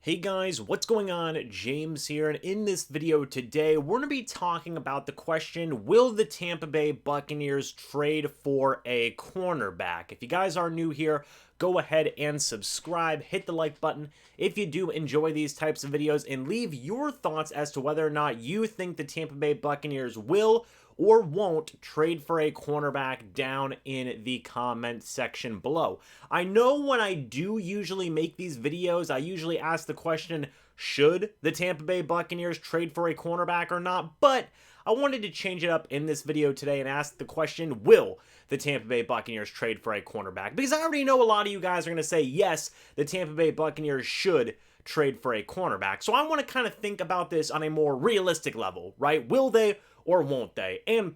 Hey guys, what's going on? James here, and in this video today, we're going to be talking about the question, will the Tampa Bay Buccaneers trade for a cornerback? If you guys are new here, go ahead and subscribe, hit the like button if you do enjoy these types of videos, and leave your thoughts as to whether or not you think the Tampa Bay Buccaneers will or won't trade for a cornerback down in the comment section below. I know when I do usually make these videos, I usually ask the question, should the Tampa Bay Buccaneers trade for a cornerback or not? But I wanted to change it up in this video today and ask the question, will the Tampa Bay Buccaneers trade for a cornerback? Because I already know a lot of you guys are going to say, yes, the Tampa Bay Buccaneers should trade for a cornerback. So I want to kind of think about this on a more realistic level, right? Will they or won't they? And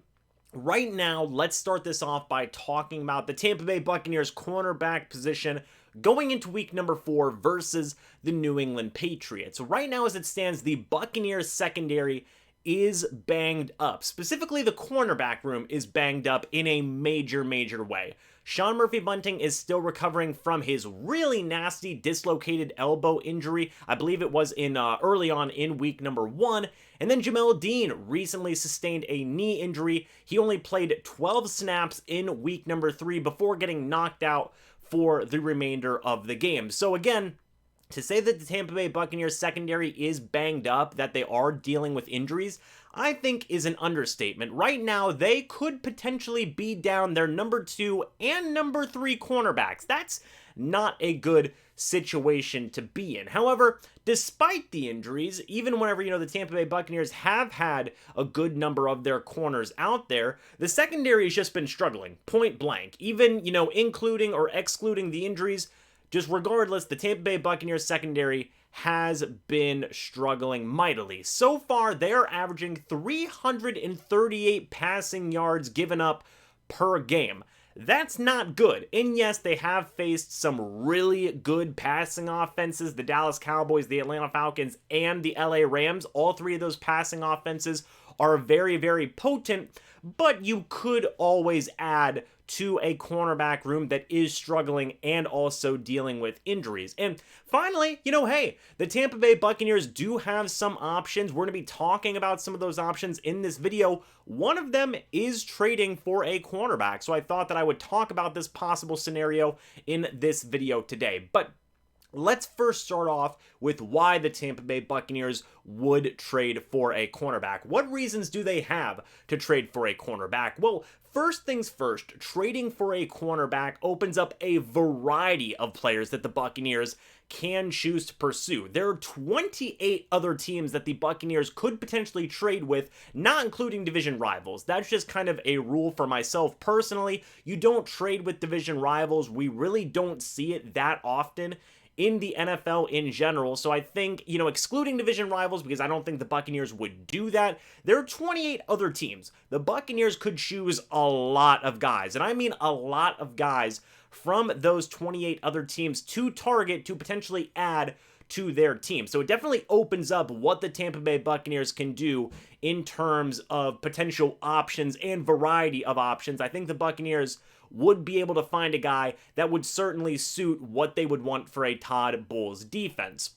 right now, let's start this off by talking about the Tampa Bay Buccaneers cornerback position going into week number 4 versus the New England Patriots. Right now, as it stands, the Buccaneers secondary is banged up. Specifically, the cornerback room is banged up in a major way. Sean Murphy-Bunting is still recovering from his really nasty dislocated elbow injury. I believe it was in early on in week number 1. And then Jamel Dean recently sustained a knee injury. He only played 12 snaps in week number 3 before getting knocked out for the remainder of the game. So again, to say that the Tampa Bay Buccaneers secondary is banged up, that they are dealing with injuries, I think is an understatement. Right now, they could potentially be down their number 2 and number 3 cornerbacks. That's not a good situation to be in. However, despite the injuries, even whenever, the Tampa Bay Buccaneers have had a good number of their corners out there, the secondary has just been struggling, point blank. Even, including or excluding the injuries, just regardless, the Tampa Bay Buccaneers secondary has been struggling mightily. So far, they're averaging 338 passing yards given up per game. That's not good. And yes, they have faced some really good passing offenses. The Dallas Cowboys, the Atlanta Falcons, and the LA Rams. All three of those passing offenses are very potent, but you could always add to a cornerback room that is struggling and also dealing with injuries. And finally, hey, the Tampa Bay Buccaneers do have some options. We're going to be talking about some of those options in this video. One of them is trading for a cornerback, so I thought that I would talk about this possible scenario in this video today. But let's first start off with why the Tampa Bay Buccaneers would trade for a cornerback. What reasons do they have to trade for a cornerback? Well, first things first, trading for a cornerback opens up a variety of players that the Buccaneers can choose to pursue. There are 28 other teams that the Buccaneers could potentially trade with, not including division rivals. That's just kind of a rule for myself personally. You don't trade with division rivals. We really don't see it that often in the NFL in general. So I think, excluding division rivals, because I don't think the Buccaneers would do that, there are 28 other teams. The Buccaneers could choose a lot of guys, and I mean a lot of guys from those 28 other teams to target to potentially add to their team. So it definitely opens up what the Tampa Bay Buccaneers can do in terms of potential options and variety of options. I think the Buccaneers would be able to find a guy that would certainly suit what they would want for a Todd Bowles defense.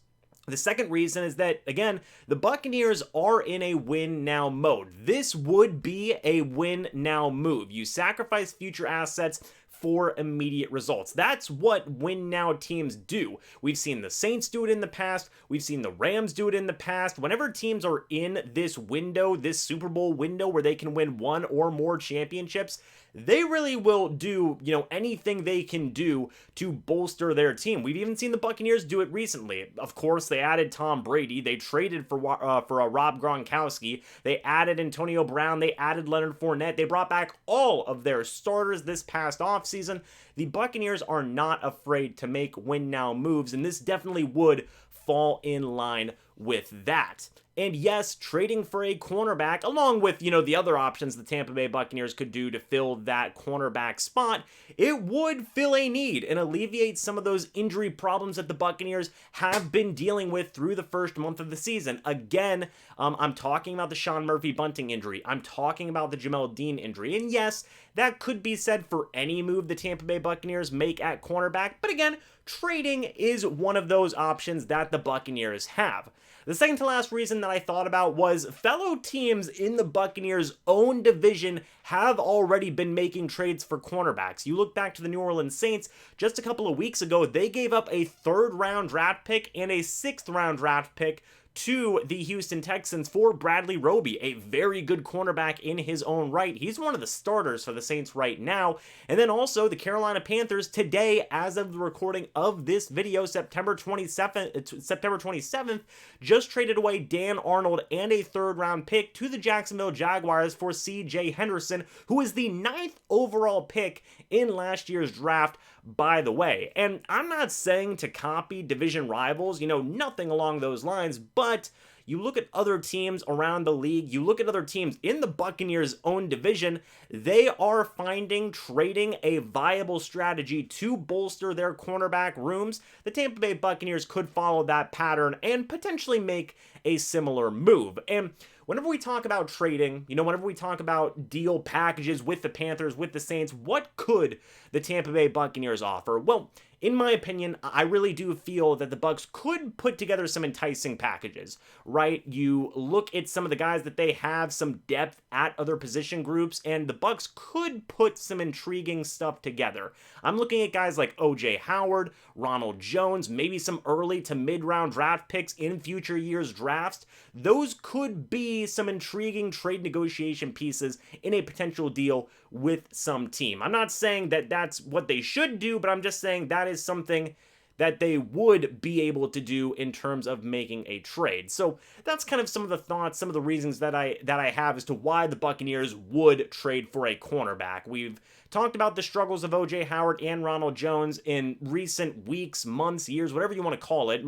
The second reason is that, again, the Buccaneers are in a win-now mode. This would be a win-now move. You sacrifice future assets for immediate results. That's what win-now teams do. We've seen the Saints do it in the past. We've seen the Rams do it in the past. Whenever teams are in this window, this Super Bowl window where they can win one or more championships, they really will do, anything they can do to bolster their team. We've even seen the Buccaneers do it recently. Of course, they added Tom Brady. They traded for a Rob Gronkowski. They added Antonio Brown. They added Leonard Fournette. They brought back all of their starters this past offseason. The Buccaneers are not afraid to make win-now moves, and this definitely would fall in line with that. And yes, trading for a cornerback, along with, the other options the Tampa Bay Buccaneers could do to fill that cornerback spot, it would fill a need and alleviate some of those injury problems that the Buccaneers have been dealing with through the first month of the season. Again, I'm talking about the Sean Murphy-Bunting injury. I'm talking about the Jamel Dean injury. And yes, that could be said for any move the Tampa Bay Buccaneers make at cornerback. But again, trading is one of those options that the Buccaneers have. The second to last reason that I thought about was fellow teams in the Buccaneers' own division have already been making trades for cornerbacks. You look back to the New Orleans Saints, just a couple of weeks ago, they gave up a 3rd-round draft pick and a 6th-round draft pick to the Houston Texans for Bradley Roby, a very good cornerback in his own right. He's one of the starters for the Saints right now. And then also the Carolina Panthers today, as of the recording of this video, September 27th, just traded away Dan Arnold and a 3rd-round pick to the Jacksonville Jaguars for C.J. Henderson, who is the 9th overall pick in last year's draft, by the way. And I'm not saying to copy division rivals, nothing along those lines, but you look at other teams around the league, you look at other teams in the Buccaneers' own division, they are finding trading a viable strategy to bolster their cornerback rooms. The Tampa Bay Buccaneers could follow that pattern and potentially make a similar move. And whenever we talk about trading, whenever we talk about deal packages with the Panthers, with the Saints, what could the Tampa Bay Buccaneers offer? Well, in my opinion, I really do feel that the Bucs could put together some enticing packages, right? You look at some of the guys that they have, some depth at other position groups, and the Bucs could put some intriguing stuff together. I'm looking at guys like O.J. Howard, Ronald Jones, maybe some early to mid-round draft picks in future years' drafts. Those could be some intriguing trade negotiation pieces in a potential deal with some team. I'm not saying that that's what they should do, but I'm just saying that is something that they would be able to do in terms of making a trade. So that's kind of some of the thoughts, some of the reasons that I have as to why the Buccaneers would trade for a cornerback. We've talked about the struggles of O.J. Howard and Ronald Jones in recent weeks, months, years, whatever you want to call it.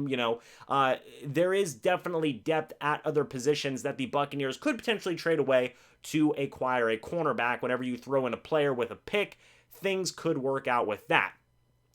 There is definitely depth at other positions that the Buccaneers could potentially trade away to acquire a cornerback. Whenever you throw in a player with a pick, things could work out with that.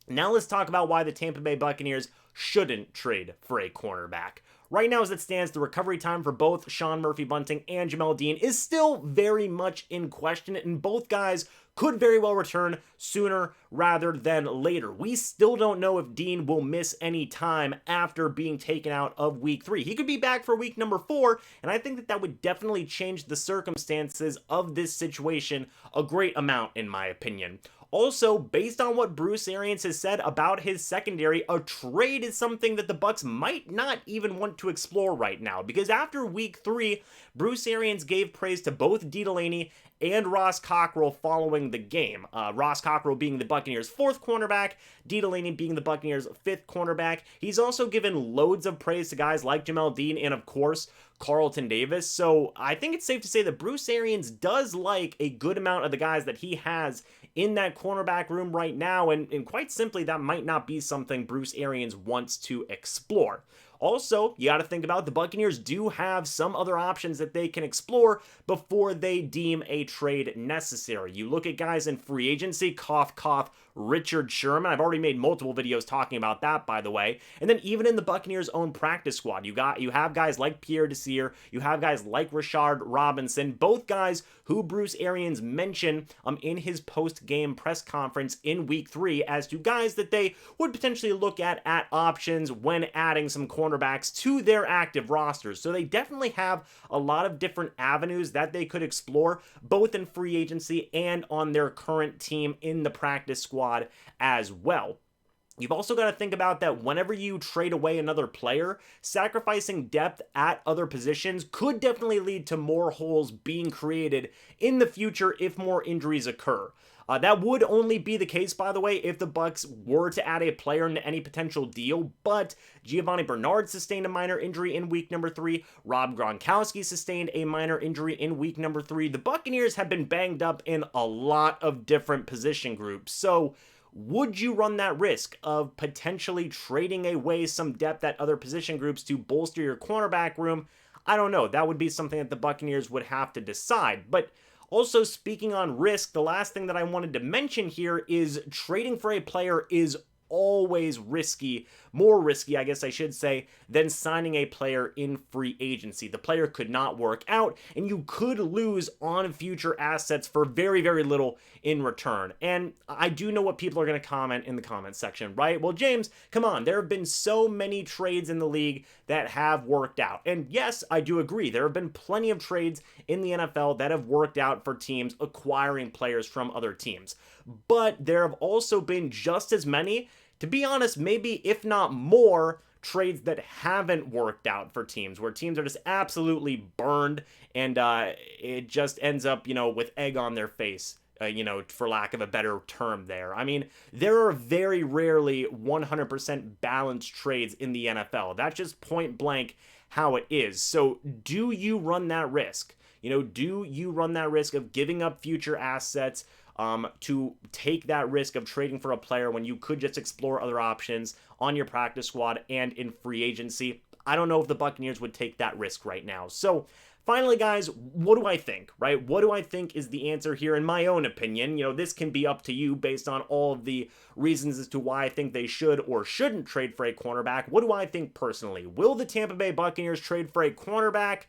Now let's talk about why the Tampa Bay Buccaneers shouldn't trade for a cornerback. Right now, as it stands, the recovery time for both Sean Murphy-Bunting and Jamel Dean is still very much in question, and both guys could very well return sooner rather than later. We still don't know if Dean will miss any time after being taken out of week 3. He could be back for week number 4, and I think that would definitely change the circumstances of this situation a great amount, in my opinion. Also, based on what Bruce Arians has said about his secondary, a trade is something that the Bucs might not even want to explore right now, because after week 3, Bruce Arians gave praise to both Dee Delaney and Ross Cockrell following the game. Ross Cockrell being the Buccaneers' 4th cornerback, Dee Delaney being the Buccaneers' 5th cornerback. He's also given loads of praise to guys like Jamel Dean and, of course, Carlton Davis. So I think it's safe to say that Bruce Arians does like a good amount of the guys that he has in that cornerback room right now, and quite simply, that might not be something Bruce Arians wants to explore. Also, you got to think about the Buccaneers do have some other options that they can explore before they deem a trade necessary. You look at guys in free agency, cough, cough, Richard Sherman. I've already made multiple videos talking about that, by the way. And then even in the Buccaneers' own practice squad, you have guys like Pierre Desir, you have guys like Rashard Robinson, both guys who Bruce Arians mentioned in his post-game press conference in week 3 as to guys that they would potentially look at options when adding some cornerbacks to their active rosters. So they definitely have a lot of different avenues that they could explore, both in free agency and on their current team in the practice squad as well. You've also got to think about that whenever you trade away another player, sacrificing depth at other positions could definitely lead to more holes being created in the future if more injuries occur. That would only be the case, by the way, if the Bucs were to add a player into any potential deal, but Giovani Bernard sustained a minor injury in week number 3. Rob Gronkowski sustained a minor injury in week number 3. The Buccaneers have been banged up in a lot of different position groups, so would you run that risk of potentially trading away some depth at other position groups to bolster your cornerback room? I don't know. That would be something that the Buccaneers would have to decide. But also, speaking on risk, the last thing that I wanted to mention here is trading for a player is always risky, more risky, I guess I should say, than signing a player in free agency. The player could not work out, and you could lose on future assets for very, very little in return. And I do know what people are going to comment in the comment section, right? Well, James, come on, there have been so many trades in the league that have worked out. And yes, I do agree. There have been plenty of trades in the NFL that have worked out for teams acquiring players from other teams. But there have also been just as many, to be honest, maybe if not more, trades that haven't worked out for teams, where teams are just absolutely burned and it just ends up, with egg on their face. For lack of a better term there. I mean, there are very rarely 100% balanced trades in the NFL. That's just point blank how it is. So do you run that risk? Do you run that risk of giving up future assets to take that risk of trading for a player when you could just explore other options on your practice squad and in free agency? I don't know if the Buccaneers would take that risk right now. So finally, guys, what do I think, right? What do I think is the answer here in my own opinion? This can be up to you based on all of the reasons as to why I think they should or shouldn't trade for a cornerback. What do I think personally? Will the Tampa Bay Buccaneers trade for a cornerback?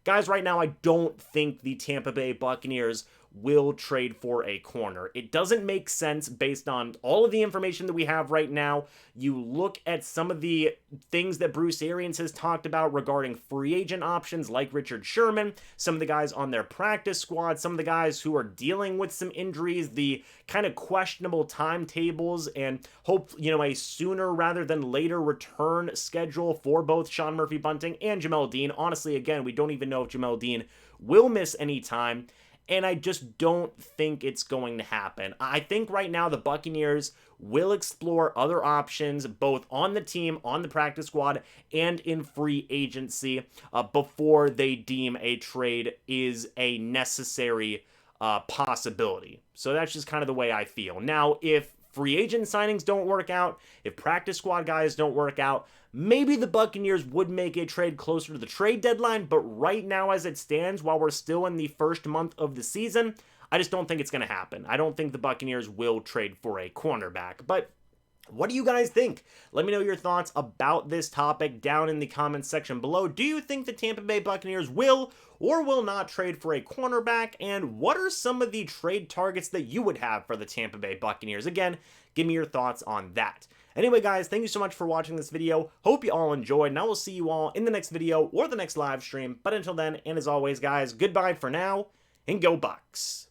Guys, right now, I don't think the Tampa Bay Buccaneers will trade for a corner. It doesn't make sense based on all of the information that we have right now. You look at some of the things that Bruce Arians has talked about regarding free agent options like Richard Sherman, some of the guys on their practice squad, some of the guys who are dealing with some injuries, the kind of questionable timetables and hope, a sooner rather than later return schedule for both Sean Murphy-Bunting and Jamel Dean. Honestly, again, we don't even know if Jamel Dean will miss any time. And I just don't think it's going to happen. I think right now the Buccaneers will explore other options, both on the team, on the practice squad, and in free agency before they deem a trade is a necessary possibility. So that's just kind of the way I feel. Now, if free agent signings don't work out, if practice squad guys don't work out, maybe the Buccaneers would make a trade closer to the trade deadline, but right now as it stands, while we're still in the first month of the season, I just don't think it's going to happen. I don't think the Buccaneers will trade for a cornerback, but what do you guys think? Let me know your thoughts about this topic down in the comments section below. Do you think the Tampa Bay Buccaneers will or will not trade for a cornerback? And what are some of the trade targets that you would have for the Tampa Bay Buccaneers? Again, give me your thoughts on that. Anyway, guys, thank you so much for watching this video. Hope you all enjoyed, and I will see you all in the next video or the next live stream. But until then, and as always, guys, goodbye for now, and go Bucs.